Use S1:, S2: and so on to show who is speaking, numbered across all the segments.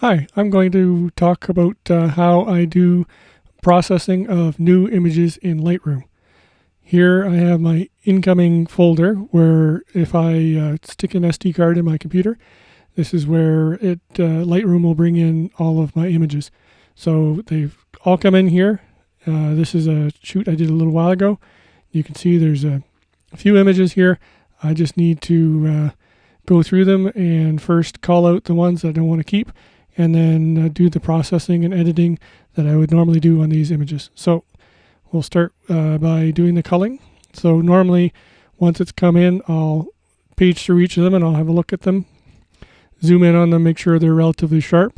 S1: Hi, I'm going to talk about how I do processing of new images in Lightroom. Here I have my incoming folder where if I stick an SD card in my computer, this is where Lightroom will bring in all of my images. So they've all come in here. This is a shoot I did a little while ago. You can see there's a few images here. I just need to go through them and first call out the ones that I don't want to keep, and then do the processing and editing that I would normally do on these images. So we'll start by doing the culling. So normally once it's come in, I'll page through each of them and I'll have a look at them, zoom in on them, make sure they're relatively sharp.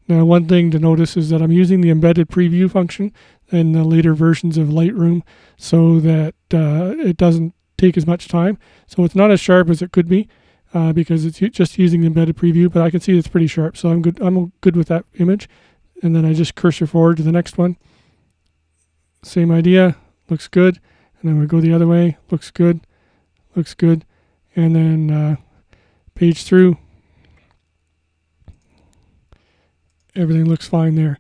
S1: Now one thing to notice is that I'm using the embedded preview function in the later versions of Lightroom so that it doesn't take as much time. So it's not as sharp as it could be. Because it's just using the embedded preview, but I can see it's pretty sharp, so I'm good with that image. And then I just cursor forward to the next one. Same idea, looks good. And then we go the other way, looks good, and then page through. Everything looks fine there.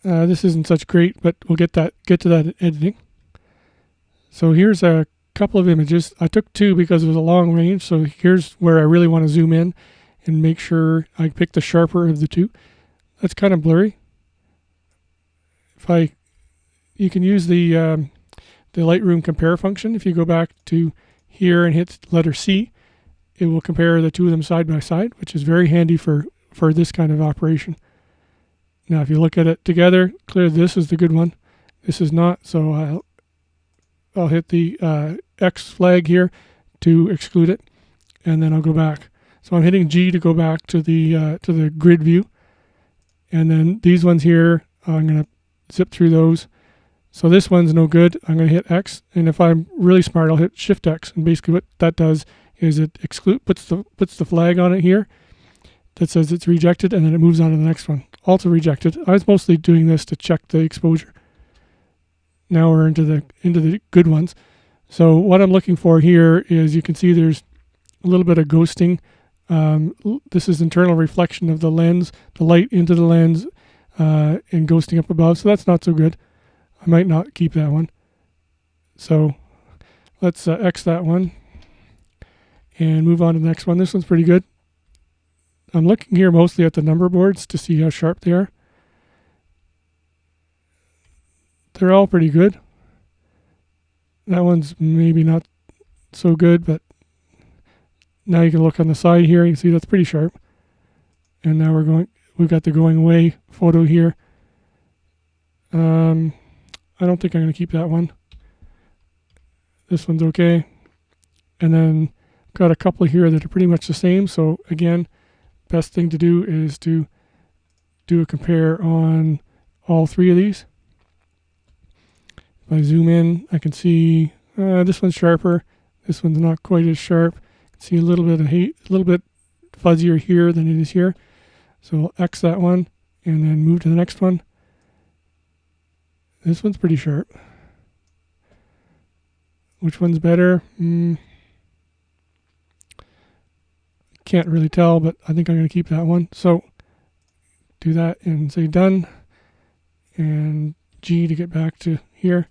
S1: This isn't such great, but we'll get to that editing. So here's a couple of images. I took two because it was a long range, so here's where I really want to zoom in and make sure I pick the sharper of the two. That's kind of blurry. You can use the Lightroom compare function. If you go back to here and hit letter C, it will compare the two of them side by side, which is very handy for this kind of operation. Now if you look at it together, clearly this is the good one. This is not, so I'll hit the X flag here to exclude it, and then I'll go back. So I'm hitting G to go back to the grid view, and then these ones here, I'm going to zip through those. So this one's no good. I'm going to hit X, and if I'm really smart, I'll hit Shift X, and basically what that does is it puts the flag on it here that says it's rejected, and then it moves on to the next one. Also rejected. I was mostly doing this to check the exposure. Now we're into the good ones. So what I'm looking for here is, you can see there's a little bit of ghosting. This is internal reflection of the lens, the light into the lens, and ghosting up above. So that's not so good. I might not keep that one. So let's X that one and move on to the next one. This one's pretty good. I'm looking here mostly at the number boards to see how sharp they are. They're all pretty good. That one's maybe not so good, but now you can look on the side here. You can see that's pretty sharp. And now we've got the going away photo here. I don't think I'm going to keep that one. This one's okay. And then got a couple here that are pretty much the same. So again, best thing to do is to do a compare on all three of these. If I zoom in, I can see this one's sharper. This one's not quite as sharp. I can see a little bit fuzzier here than it is here. So I'll X that one and then move to the next one. This one's pretty sharp. Which one's better? Can't really tell, but I think I'm going to keep that one. So do that and say done, and G to get back to here.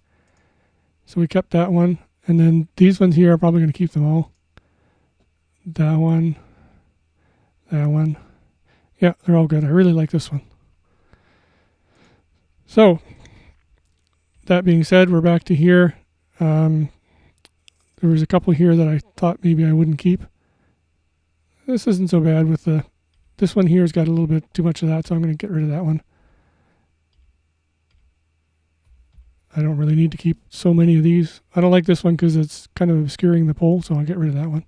S1: So we kept that one, and then these ones here are probably going to keep them all. That one. Yeah, they're all good. I really like this one. So that being said, we're back to here. There was a couple here that I thought maybe I wouldn't keep. This isn't so bad with this one here's got a little bit too much of that, so I'm going to get rid of that one. I don't really need to keep so many of these. I don't like this one because it's kind of obscuring the pole, so I'll get rid of that one.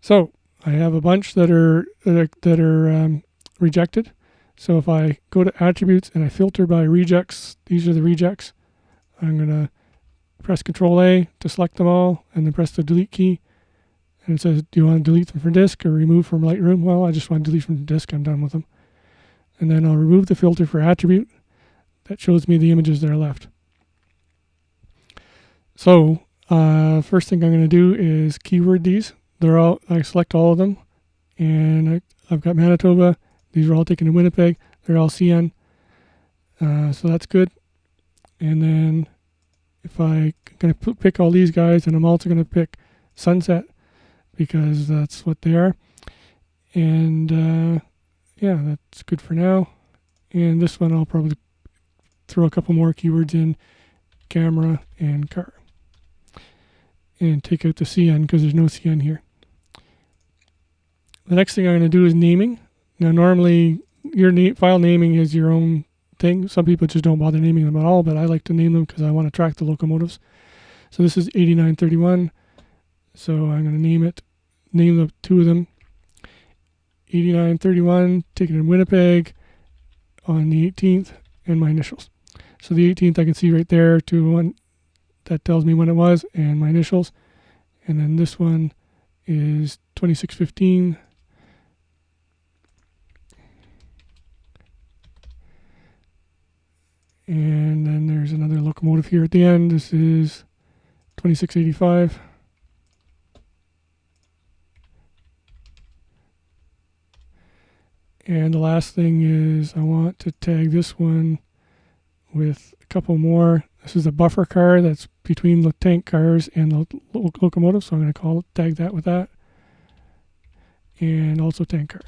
S1: So I have a bunch that are rejected. So if I go to attributes and I filter by rejects, these are the rejects. I'm going to press Control A to select them all, and then press the delete key. And it says, do you want to delete them from disk or remove from Lightroom? Well, I just want to delete from disk. I'm done with them. And then I'll remove the filter for attribute. That shows me the images that are left. So first thing I'm going to do is keyword these. I select all of them, and I've got Manitoba, These are all taken in Winnipeg. They're all CN. So that's good. And then if I'm going to pick all these guys, and I'm also going to pick Sunset because that's what they are. And yeah, that's good for now. And this one I'll probably throw a couple more keywords in, camera and car. And take out the CN because there's no CN here. The next thing I'm going to do is naming. Now normally your file naming is your own thing. Some people just don't bother naming them at all, but I like to name them because I want to track the locomotives. So this is 8931. So I'm going to name it, name the two of them. 8931, taken in Winnipeg on the 18th, and my initials. So the 18th I can see right there, 201, that tells me when it was, and my initials. And then this one is 2615. And then there's another locomotive here at the end. This is 2685. And the last thing is I want to tag this one with a couple more. This is a buffer car that's between the tank cars and the locomotive, so I'm going to tag that with that. And also tank car.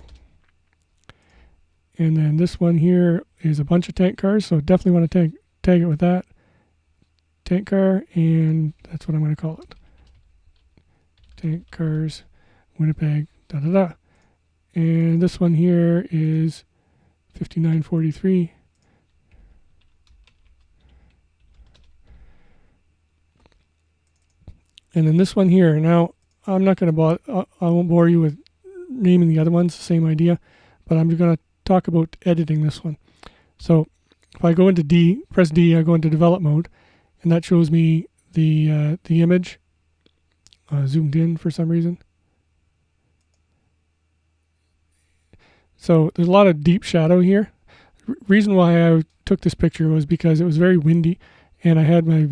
S1: And then this one here is a bunch of tank cars, so definitely want to tag it with that. Tank car, and that's what I'm going to call it. Tank cars, Winnipeg, da-da-da. And this one here is 5943. And then this one here, now I'm not going to I won't bore you with naming the other ones, same idea, but I'm going to talk about editing this one. So if I go into D, press D, I go into develop mode, and that shows me the image zoomed in for some reason. So there's a lot of deep shadow here. Reason why I took this picture was because it was very windy, and I had my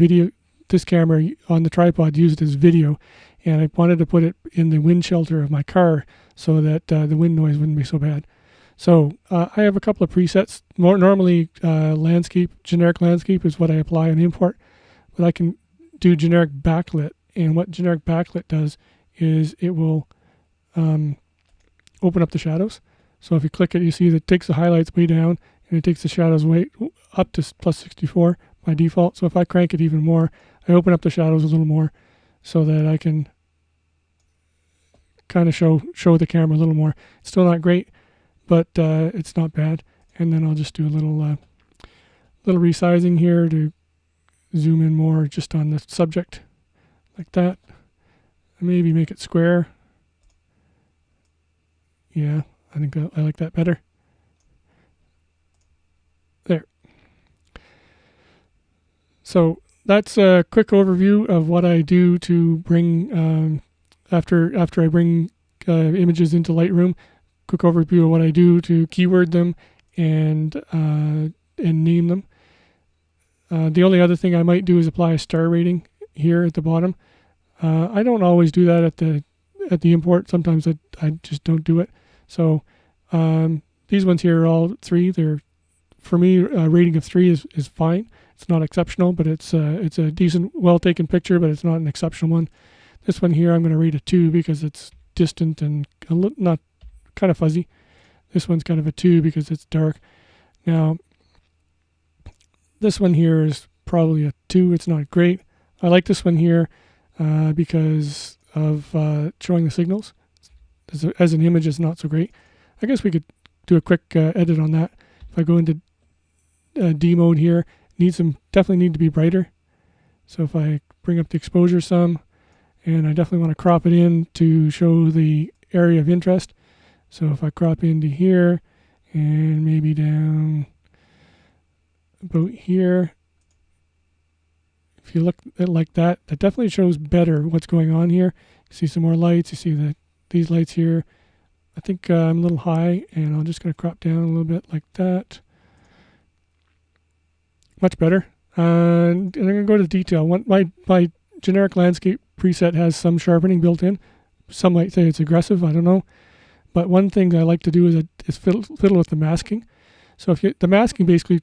S1: this camera on the tripod used as video, and I wanted to put it in the wind shelter of my car so that the wind noise wouldn't be so bad. So I have a couple of presets. Normally landscape, generic landscape is what I apply and import, but I can do generic backlit, and what generic backlit does is it will open up the shadows. So if you click it, you see that it takes the highlights way down, and it takes the shadows way up to plus 64 by default. So if I crank it even more, I open up the shadows a little more so that I can kind of show the camera a little more. It's still not great, but it's not bad. And then I'll just do a little resizing here to zoom in more just on the subject, like that. Maybe make it square. Yeah, I think I like that better. There. So that's a quick overview of what I do to bring after I bring images into Lightroom. Quick overview of what I do to keyword them and name them. The only other thing I might do is apply a star rating here at the bottom. I don't always do that at the import. Sometimes I just don't do it. So these ones here are all 3. They're, for me, a rating of 3 is fine. It's not exceptional, but it's a decent, well-taken picture, but it's not an exceptional one. This one here I'm going to rate a 2 because it's distant and not kind of fuzzy. This one's kind of a 2 because it's dark. Now, this one here is probably a 2. It's not great. I like this one here because of showing the signals. As an image, it's not so great. I guess we could do a quick edit on that. If I go into D mode here, definitely need to be brighter. So if I bring up the exposure some, and I definitely want to crop it in to show the area of interest. So if I crop into here and maybe down about here, if you look at it like that, that definitely shows better what's going on here. You see some more lights. You see these lights here. I think I'm a little high, and I'm just going to crop down a little bit like that. Much better. And I'm going to go to detail. My generic landscape preset has some sharpening built in. Some might say it's aggressive. I don't know. But one thing I like to do is fiddle with the masking. So the masking basically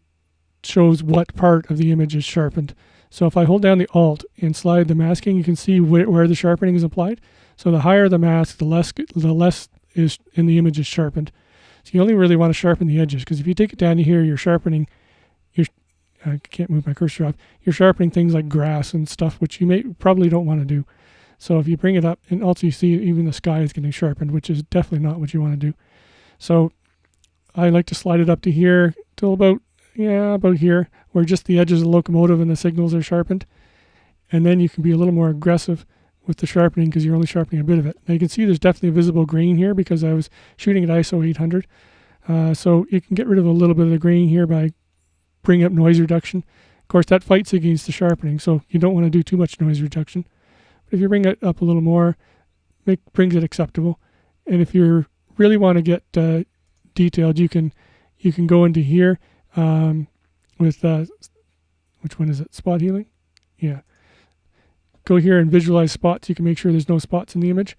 S1: shows what part of the image is sharpened. So if I hold down the Alt and slide the masking, you can see where the sharpening is applied. So the higher the mask, the less is in the image is sharpened. So you only really want to sharpen the edges, because if you take it down to here, you're sharpening. I can't move my cursor off. You're sharpening things like grass and stuff, which you probably don't want to do. So if you bring it up, and also you see even the sky is getting sharpened, which is definitely not what you want to do. So I like to slide it up to here till about here, where just the edges of the locomotive and the signals are sharpened. And then you can be a little more aggressive with the sharpening, because you're only sharpening a bit of it. Now you can see there's definitely a visible grain here because I was shooting at ISO 800. So you can get rid of a little bit of the grain here by bringing up noise reduction. Of course, that fights against the sharpening, so you don't want to do too much noise reduction. But if you bring it up a little more, brings it acceptable. And if you really want to get detailed, you can go into here with which one is it? Spot healing? Yeah. Go here and visualize spots. You can make sure there's no spots in the image.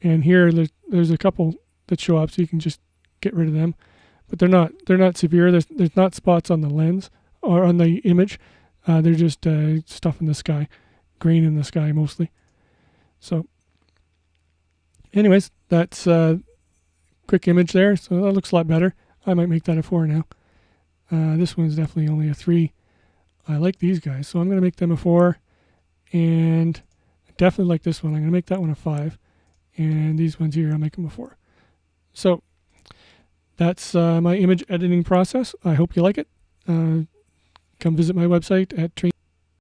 S1: And here there's a couple that show up, so you can just get rid of them. But they're not severe. There's not spots on the lens or on the image. They're just stuff in the sky, grain in the sky mostly. So anyways, that's a quick image there. So that looks a lot better. I might make that a 4 now. This one's definitely only a 3. I like these guys, so I'm going to make them a 4. And I definitely like this one. I'm going to make that one a 5. And these ones here, I'll make them a 4. So that's my image editing process. I hope you like it. Come visit my website at